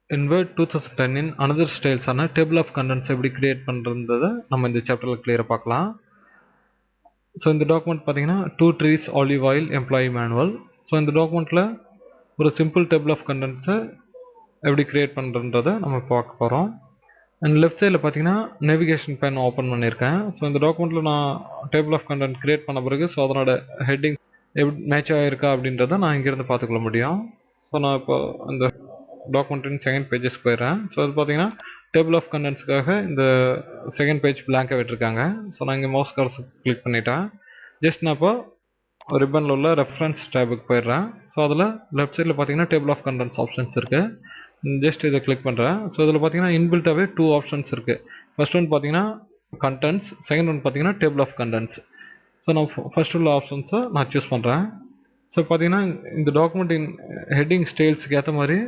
In Word 2010 in another styles ஆன table of contents எப்படி create பண்றதுன்றத நம்ம இந்த சாப்டர்ல கிளியரா பார்க்கலாம். ஸோ இந்த டாக்குமெண்ட் பார்த்தீங்கன்னா 2 trees olive oil employee manual. So இந்த டாக்குமெண்ட்டில் ஒரு சிம்பிள் டேபிள் ஆஃப் கண்டென்ட்ஸை எப்படி கிரியேட் பண்ணுறன்றதை நம்ம பார்க்க போகிறோம். அண்ட் லெஃப்ட் சைடில் பார்த்தீங்கன்னா நேவிகேஷன் பேன் ஓப்பன் பண்ணியிருக்கேன். ஸோ இந்த டாக்குமெண்ட்டில் நான் டேபிள் ஆஃப் கண்டென்ட் கிரியேட் பண்ண பிறகு ஸோ அதனோட ஹெட்டிங் எப்படி மேட்ச் ஆகிருக்கா அப்படின்றத நான் இங்கேருந்து பார்த்துக்கொள்ள முடியும். ஸோ நான் இப்போ இந்த டாக்குமெண்ட்டின் செகண்ட் பேஜஸ்க்கு போயிடுறேன். ஸோ அது பார்த்தீங்கன்னா டேபிள் ஆஃப் கண்டென்ட்ஸ்க்காக இந்த செகண்ட் பேஜ் பிளாங்காக விட்டுருக்காங்க. ஸோ நான் இங்கே மவுஸ் கர்சர் கிளிக் பண்ணிட்டேன். ஜஸ்ட் நான் இப்போ ரிப்பனில் உள்ள ரெஃபரன்ஸ் டேபுக்கு போயிடுறேன். ஸோ அதில் லெஃப்ட் சைடில் பார்த்தீங்கன்னா டேபிள் ஆஃப் கண்டென்ட்ஸ் ஆப்ஷன்ஸ் இருக்குது. ஜஸ்ட் இதை கிளிக் பண்ணுறேன். ஸோ இதில் பார்த்தீங்கன்னா இன்பில்ட்டாகவே 2 ஆப்ஷன்ஸ் இருக்குது. ஃபர்ஸ்ட் ஒன் பார்த்தீங்கன்னா கண்டென்ட்ஸ், செகண்ட் ஒன் பார்த்தீங்கன்னா டேபிள் ஆஃப் கண்டென்ட்ஸ். ஸோ நான் ஃபர்ஸ்ட் உள்ள ஆப்ஷன்ஸை நான் சூஸ் பண்ணுறேன். ஸோ பார்த்தீங்கன்னா இந்த டாக்குமெண்ட்டின் ஹெட்டிங் ஸ்டைல்ஸுக்கு ஏற்ற மாதிரி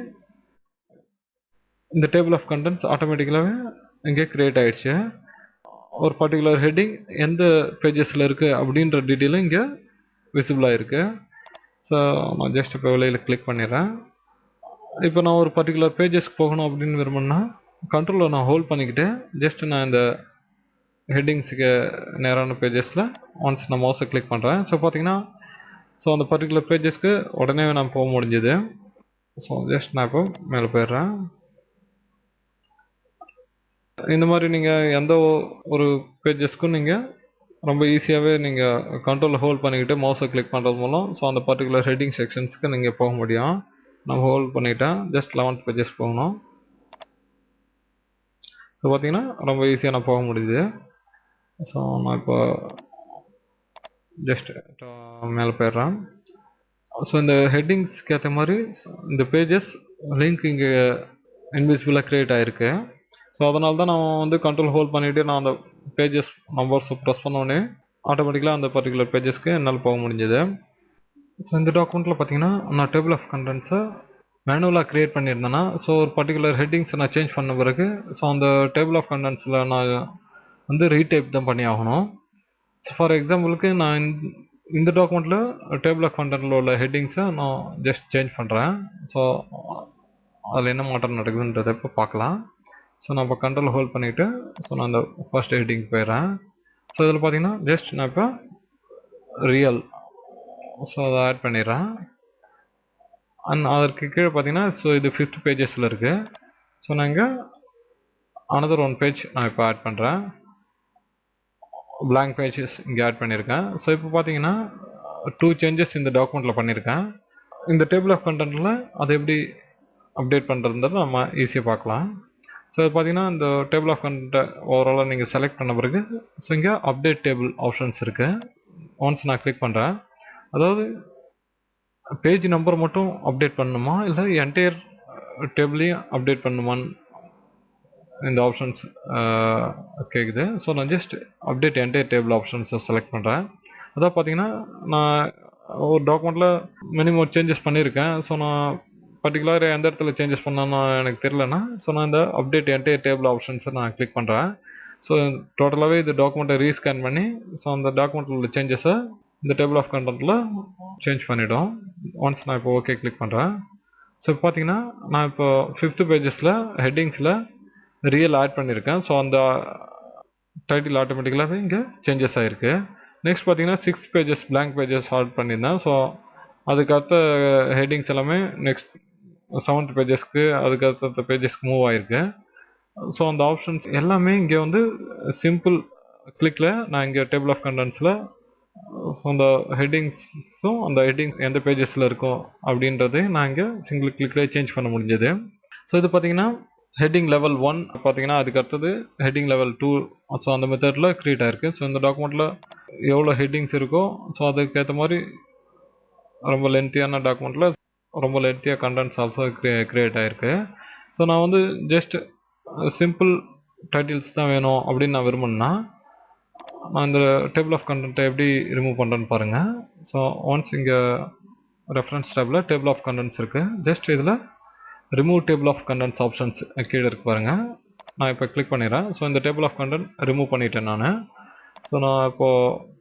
இந்த டேபிள் ஆஃப் கண்டென்ட்ஸ் ஆட்டோமேட்டிக்கலாகவே இங்கே க்ரியேட் ஆகிடுச்சு. ஒரு பர்டிகுலர் ஹெட்டிங் எந்த பேஜஸில் இருக்குது அப்படின்ற டீட்டெயிலும் இங்கே விசிபிளாக இருக்குது. ஸோ நான் ஜஸ்ட் இப்போ வெளியில் கிளிக் பண்ணிடுறேன். இப்போ நான் ஒரு பர்டிகுலர் பேஜஸ்க்கு போகணும் அப்படின்னு விரும்பினா கண்ட்ரோலில் நான் ஹோல்ட் பண்ணிக்கிட்டு ஜஸ்ட் நான் இந்த ஹெட்டிங்ஸுக்கு நேரான பேஜஸில் ஒன்ஸ் நான் மவுஸை கிளிக் பண்ணுறேன். ஸோ பார்த்தீங்கன்னா ஸோ அந்த பர்டிகுலர் பேஜஸ்க்கு உடனே நான் போக முடிஞ்சுது. ஸோ ஜஸ்ட் நான் இப்போ மேலே போயிடுறேன். இந்த மாதிரி நீங்கள் எந்த ஒரு பேஜஸ்க்கும் நீங்கள் ரொம்ப ஈஸியாகவே நீங்கள் கண்ட்ரோலில் ஹோல்ட் பண்ணிக்கிட்டு மவுஸை கிளிக் பண்ணுறது மூலம் ஸோ அந்த பர்டிகுலர் ஹெட்டிங் செக்ஷன்ஸ்க்கு நீங்கள் போக முடியும். நான் ஹோல்ட் பண்ணிட்டேன். ஜஸ்ட் 11th பேஜஸ் போகணும். ஸோ பார்த்தீங்கன்னா ரொம்ப ஈஸியாக நான் போக முடியுது. ஸோ நான் இப்போ ஜஸ்ட் மேலே போயிடுறேன். ஸோ இந்த ஹெட்டிங்ஸ்க்கு ஏற்ற மாதிரி இந்த பேஜஸ் லிங்க் இங்கே இன்விசிபிளாக க்ரியேட் ஆகிருக்கு. ஸோ அதனால தான் நான் வந்து கண்ட்ரோல் ஹோல்ட் பண்ணிவிட்டு நான் அந்த பேஜஸ் நம்பர்ஸை ப்ரெஸ் பண்ணோடனே ஆட்டோமேட்டிக்கலாக அந்த பர்டிகுலர் பேஜஸ்க்கு என்னால் போக முடிஞ்சது. ஸோ இந்த டாக்குமெண்ட்டில் பார்த்தீங்கன்னா நான் டேபிள் ஆஃப் கண்டென்ட்ஸை மேனுவலாக க்ரியேட் பண்ணியிருந்தேன்னா ஸோ ஒரு பர்டிகுலர் ஹெட்டிங்ஸை நான் சேஞ்ச் பண்ண பிறகு ஸோ அந்த டேபிள் ஆஃப் கண்டென்ட்ஸில் நான் வந்து ரீடைப் தான் பண்ணி ஆகணும். ஸோ ஃபார் எக்ஸாம்பிளுக்கு நான் இந்த டாக்குமெண்ட்டில் டேபிள் ஆஃப் கண்டென்ட்டில் உள்ள ஹெட்டிங்ஸை நான் ஜஸ்ட் சேஞ்ச் பண்ணுறேன். ஸோ அதில் என்ன மாற்றம் நடக்குதுன்றதை இப்போ பார்க்கலாம். ஸோ நான் இப்போ கண்ட்ரோல் ஹோல்ட் பண்ணிவிட்டு ஸோ நான் அந்த ஃபர்ஸ்ட் ஹெட்டிங் போயிடுறேன். ஸோ இதில் பார்த்தீங்கன்னா ஜஸ்ட் நான் இப்போ ரியல் ஸோ அதை ஆட் பண்ணிடுறேன். அண்ட் அதற்கு கீழே பார்த்தீங்கன்னா ஸோ இது 5th பேஜஸில் இருக்குது. ஸோ நான் இங்கே அனதர் 1 பேஜ் நான் இப்போ ஆட் பண்ணுறேன். blank பேஜஸ் இங்கே ஆட் பண்ணியிருக்கேன். ஸோ இப்போ பார்த்தீங்கன்னா 2 சேஞ்சஸ் இந்த டாக்குமெண்ட்டில் பண்ணியிருக்கேன். இந்த டேபிள் ஆஃப் கண்டென்ட்டில் அதை எப்படி அப்டேட் பண்ணுறதுன்றது நம்ம ஈஸியாக பார்க்கலாம். ஸோ இது பார்த்தீங்கன்னா இந்த டேபிள் ஆஃப் கண்டென்ட்டை ஓவராலாக நீங்கள் செலக்ட் பண்ண பிறகு ஸோ இங்கே அப்டேட் டேபிள் ஆப்ஷன்ஸ் இருக்குது. ஒன்ஸ் நான் கிளிக் பண்ணுறேன். அதாவது பேஜ் நம்பர் மட்டும் அப்டேட் பண்ணணுமா இல்லை என்டையர் டேபிளையும் அப்டேட் பண்ணணுமான்னு இந்த ஆப்ஷன்ஸ் கேட்குது. ஸோ நான் ஜஸ்ட் அப்டேட் என்டையர் டேபிள் ஆப்ஷன்ஸை செலக்ட் பண்ணுறேன். அதாவது பார்த்தீங்கன்னா நான் ஒரு டாக்குமெண்ட்டில் மினிமம் சேஞ்சஸ் பண்ணியிருக்கேன். ஸோ நான் பர்டிகுலராக எந்த இடத்துல சேஞ்சஸ் பண்ணான்னு எனக்கு தெரியலன்னா ஸோ நான் இந்த அப்டேட் என்டையர் டேபிள் ஆப்ஷன்ஸை நான் கிளிக் பண்ணுறேன். ஸோ டோட்டலாகவே இந்த டாக்குமெண்ட்டை ரீஸ்கேன் பண்ணி ஸோ அந்த டாக்குமெண்ட்டில் உள்ள சேஞ்சஸை இந்த டேபிள் ஆஃப் கண்டென்ட்டில் சேஞ்ச் பண்ணிவிடும். ஒன்ஸ் நான் இப்போ ஓகே கிளிக் பண்ணுறேன். ஸோ இப்போ பார்த்தீங்கன்னா நான் இப்போ 5th பேஜஸில் ஹெட்டிங்ஸில் ரியல் ஆட் பண்ணியிருக்கேன். ஸோ அந்த டைட்டில் ஆட்டோமேட்டிக்கலாகவே இங்கே சேஞ்சஸ் ஆகிருக்கு. நெக்ஸ்ட் பார்த்தீங்கன்னா 6th pages blank pages add பண்ணியிருந்தேன். ஸோ அதுக்கடுத்த ஹெட்டிங்ஸ் எல்லாமே நெக்ஸ்ட் 7th பேஜஸ்க்கு அதுக்கடுத்த பேஜஸ்க்கு மூவ் ஆகிருக்கு. ஸோ அந்த ஆப்ஷன்ஸ் எல்லாமே இங்கே வந்து சிம்பிள் கிளிக்கில் நான் இங்கே டேபிள் ஆஃப் கண்டென்ட்ஸில் ஸோ அந்த ஹெட்டிங்ஸும் அந்த ஹெட்டிங்ஸ் எந்த பேஜஸில் இருக்கும் அப்படின்றதை நான் இங்கே சிங்கிள் கிளிக்லேயே சேஞ்ச் பண்ண முடிஞ்சது. ஸோ இது பார்த்தீங்கன்னா ஹெட்டிங் லெவல் 1 பார்த்தீங்கன்னா அதுக்கு அடுத்தது ஹெட்டிங் லெவல் 2 ஸோ அந்த மெத்தடில் க்ரியேட் ஆகிருக்கு. ஸோ இந்த டாக்குமெண்ட்டில் எவ்வளோ ஹெட்டிங்ஸ் இருக்கோ ஸோ அதுக்கேற்ற மாதிரி ரொம்ப லென்த்தியான டாக்குமெண்ட்டில் ரொம்ப லென்த்தியாக கண்டென்ட்ஸ் ஆல்சோ க்ரியேட் ஆகிருக்கு. ஸோ நான் வந்து ஜஸ்ட் சிம்பிள் டைட்டில்ஸ் தான் வேணும் அப்படின்னு நான் விரும்பினா நான் இந்த டேபிள் ஆஃப் கண்டென்ட்டை எப்படி ரிமூவ் பண்ணுறேன்னு பாருங்கள். ஸோ ஒன்ஸ் இங்கே ரெஃபரன்ஸ் டேபில் டேபிள் ஆஃப் கண்டென்ட்ஸ் இருக்குது. ஜஸ்ட் இதில் remove table of contents options கீழே இருக்கு பாருங்கள். நான் இப்போ கிளிக் பண்ணிடுறேன். ஸோ இந்த டேபிள் ஆஃப் கண்டென்ட் ரிமூவ் பண்ணிட்டேன் நான். ஸோ நான் இப்போது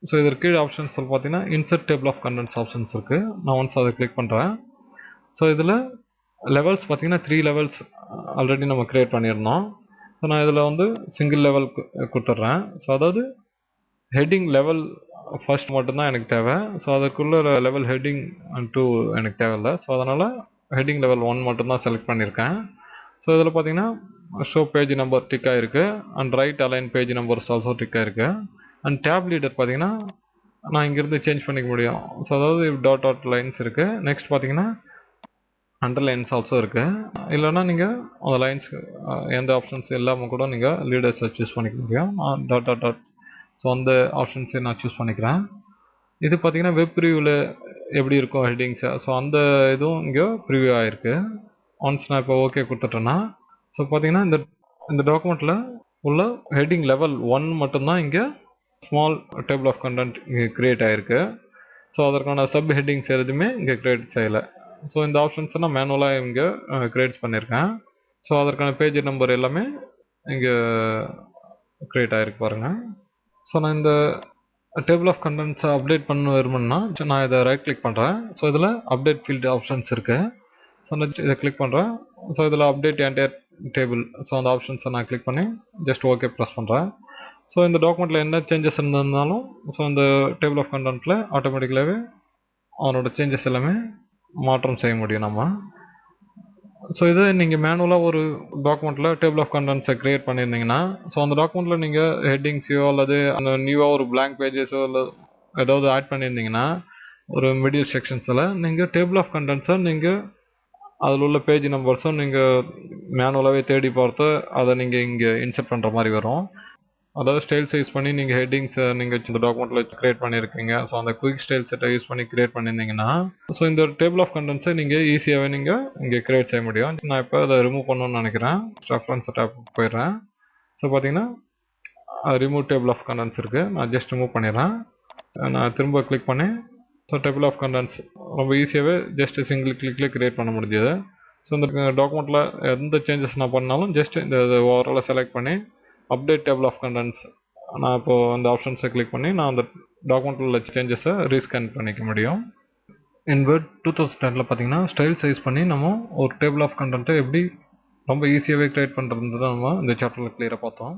ஸோ இதற்கு கீழே ஆப்ஷன்ஸ் பார்த்தீங்கன்னா insert table of contents options இருக்குது. நான் ஒன்ஸ் அதை கிளிக் பண்ணுறேன். ஸோ இதில் லெவல்ஸ் பார்த்தீங்கன்னா 3 லெவல்ஸ் ஆல்ரெடி நம்ம கிரியேட் பண்ணியிருந்தோம். ஸோ நான் இதில் வந்து சிங்கிள் லெவல் கொடுத்துட்றேன். ஸோ அதாவது ஹெட்டிங் லெவல் ஃபர்ஸ்ட் மட்டும்தான் எனக்கு தேவை. ஸோ அதுக்குள்ள லெவல் ஹெட்டிங் 2 எனக்கு தேவையில்லை. ஸோ அதனால் ஹெட்டிங் லெவல் 1 மட்டும்தான் செலக்ட் பண்ணியிருக்கேன். ஸோ இதில் பார்த்தீங்கன்னா ஷோ பேஜ் நம்பர் டிக் ஆகிருக்கு and right align page numbers also tick ஆகிருக்கு. அண்ட் டேப் லீடர் பார்த்தீங்கன்னா நான் இங்கேருந்து சேஞ்ச் பண்ணிக்க முடியும். ஸோ அதாவது டாட் டாட் லைன்ஸ் இருக்குது. நெக்ஸ்ட் பார்த்தீங்கன்னா அண்டர் லைன்ஸ் ஆல்சோ இருக்குது. இல்லைனா நீங்கள் அந்த லைன்ஸ் எந்த ஆப்ஷன்ஸ் இல்லாமல் கூட நீங்கள் லீடர்ஸை சூஸ் பண்ணிக்க முடியும். டாட் டாட் டாட் ஸோ அந்த ஆப்ஷன்ஸை நான் சூஸ் பண்ணிக்கிறேன். இது பார்த்தீங்கன்னா வெப் ப்ரிவியூவில் எப்படி இருக்கும் ஹெட்டிங்ஸை, ஸோ அந்த இதுவும் இங்கே ப்ரிவியூ ஆகிருக்கு. ஒன்ஸ் நான் இப்போ ஓகே கொடுத்துட்டேன்னா ஸோ பார்த்தீங்கன்னா இந்த டாக்குமெண்ட்டில் உள்ள ஹெட்டிங் லெவல் 1 மட்டும்தான் இங்கே ஸ்மால் டேபிள் ஆஃப் கண்டென்ட் இங்கே க்ரியேட் ஆகிருக்கு. ஸோ அதற்கான சப் ஹெட்டிங்ஸ் எதுவுமே இங்கே க்ரியேட் செய்யலை. ஸோ இந்த ஆப்ஷன்ஸை நான் மேனுவலாக இங்கே க்ரியேட்ஸ் பண்ணியிருக்கேன். ஸோ அதற்கான பேஜ் நம்பர் எல்லாமே இங்கே க்ரியேட் ஆகிருக்கு பாருங்கள். ஸோ நான் இந்த டேபிள் ஆஃப் கண்டென்ட்ஸை அப்டேட் பண்ண விரும்புனா நான் இதை ரைட் கிளிக் பண்ணுறேன். ஸோ இதில் அப்டேட் ஃபீல்டு ஆப்ஷன்ஸ் இருக்குது. ஸோ நான் இதை கிளிக் பண்ணுறேன். ஸோ இதில் அப்டேட் என்டையர் டேபிள், ஸோ அந்த ஆப்ஷன்ஸை நான் கிளிக் பண்ணி ஜஸ்ட் ஓகே ப்ரெஸ் பண்ணுறேன். ஸோ இந்த டாக்குமெண்ட்டில் என்ன சேஞ்சஸ் இருந்திருந்தாலும் ஸோ இந்த டேபிள் ஆஃப் கண்டென்ட்டில் ஆட்டோமேட்டிக்கலாகவே அவனோட சேஞ்சஸ் எல்லாமே மாற்றம் செய்ய முடியும் நம்ம. ஸோ இதை நீங்கள் மேனுவலாக ஒரு டாக்குமெண்ட்டில் டேபிள் ஆஃப் கண்டென்ட்ஸை க்ரியேட் பண்ணியிருந்தீங்கன்னா ஸோ அந்த டாக்குமெண்ட்டில் நீங்கள் ஹெட்டிங்ஸையோ அல்லது அந்த நியூவாக ஒரு blank பேஜஸோ இல்லை ஏதாவது ஆட் பண்ணியிருந்தீங்கன்னா ஒரு மிடில் செக்ஷன்ஸில் நீங்கள் டேபிள் ஆஃப் கண்டென்ட்ஸை நீங்கள் அதில் உள்ள பேஜ் நம்பர்ஸும் நீங்கள் மேனுவலாகவே தேடி பார்த்து அதை நீங்கள் இங்கே இன்சர்ட் பண்ணுற மாதிரி வரும். அதாவது ஸ்டைல்ஸ் யூஸ் பண்ணி நீங்கள் ஹெட்டிங்ஸை நீங்கள் இந்த டாக்குமெண்ட்டில் க்ரியேட் பண்ணியிருக்கீங்க. ஸோ அந்த குயிக் ஸ்டைல் செட்டை யூஸ் பண்ணி க்ரியேட் பண்ணியிருந்தீங்கன்னா ஸோ இந்த டேபிள் ஆஃப் கண்டென்ட்ஸை நீங்கள் ஈஸியாகவே நீங்கள் இங்கே க்ரியேட் செய்ய முடியும். நான் இப்போ அதை ரிமூவ் பண்ணணும்னு நினைக்கிறேன். ரெஃபரன்ஸ் டேப் போயிடுறேன். ஸோ பார்த்தீங்கன்னா ரிமூவ் டேபிள் ஆஃப் கண்டென்ட்ஸ் இருக்குது. நான் ஜஸ்ட் ரிமூவ் பண்ணிடுறேன். நான் திரும்ப கிளிக் பண்ணி ஸோ டேபிள் ஆஃப் கண்டென்ட்ஸ் ரொம்ப ஈஸியாகவே ஜஸ்ட் சிங்கிள் கிளிக்கில் க்ரியேட் பண்ண முடிஞ்சது. ஸோ இந்த டாக்குமெண்ட்டில் எந்த சேஞ்சஸ் நான் பண்ணாலும் ஜஸ்ட் இந்த ஓவராலாக செலக்ட் பண்ணி அப்டேட் டேபிள் ஆஃப் கண்டென்ட்ஸ் நான் இப்போது அந்த ஆப்ஷன்ஸை கிளிக் பண்ணி நான் அந்த டாக்குமெண்ட்டில் உள்ள சேஞ்சஸை ரீஸ்கேன் பண்ணிக்க முடியும். இன் வேர்ட் 2010 பார்த்தீங்கன்னா ஸ்டைல் சைஸ் பண்ணி நம்ம ஒரு டேபிள் ஆஃப் கண்டென்ட்டை எப்படி ரொம்ப ஈஸியாகவே க்ரியேட் பண்ணுறது நம்ம இந்த சாப்டரில் கிளியராக பார்த்தோம்.